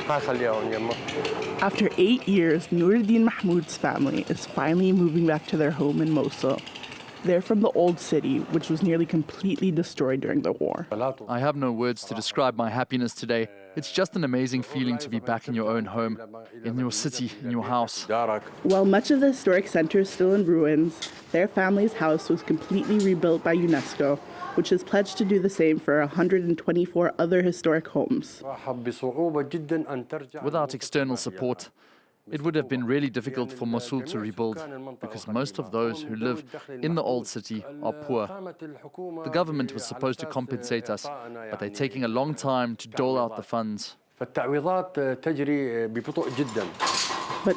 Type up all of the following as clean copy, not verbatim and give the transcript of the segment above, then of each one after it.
After 8 years, Nuruddin Mahmoud's family is finally moving back to their home in Mosul. They're from the old city, which was nearly completely destroyed during the war. I have no words to describe my happiness today. It's just an amazing feeling to be back in your own home, in your city, in your house. While much of the historic center is still in ruins, their family's house was completely rebuilt by UNESCO, which has pledged to do the same for 124 other historic homes. Without external support, it would have been really difficult for Mosul to rebuild, because most of those who live in the old city are poor. The government was supposed to compensate us, but they're taking a long time to dole out the funds. But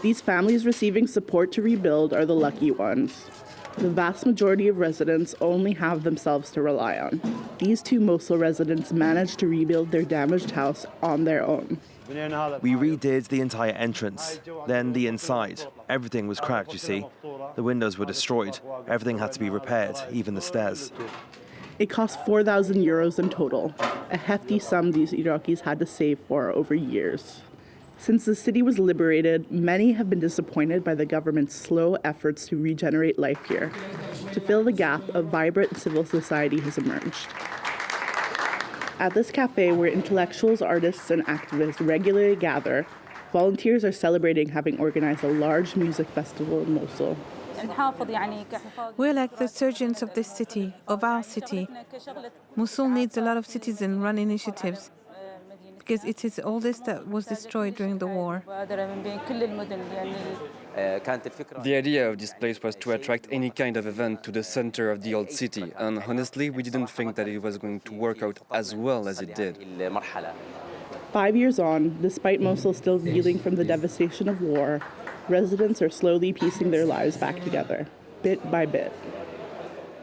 these families receiving support to rebuild are the lucky ones. The vast majority of residents only have themselves to rely on. These two Mosul residents managed to rebuild their damaged house on their own. We redid the entire entrance, then the inside. Everything was cracked, you see. The windows were destroyed. Everything had to be repaired, even the stairs. It cost 4,000 euros in total, a hefty sum these Iraqis had to save for over years. Since the city was liberated, many have been disappointed by the government's slow efforts to regenerate life here. To fill the gap, a vibrant civil society has emerged. At this cafe, where intellectuals, artists, and activists regularly gather, volunteers are celebrating having organized a large music festival in Mosul. We're like the surgeons of this city, of our city. Mosul needs a lot of citizen-run initiatives, because it is all this that was destroyed during the war. The idea of this place was to attract any kind of event to the center of the old city, and honestly, we didn't think that it was going to work out as well as it did. 5 years on, despite Mosul still reeling from the devastation of war, residents are slowly piecing their lives back together, bit by bit.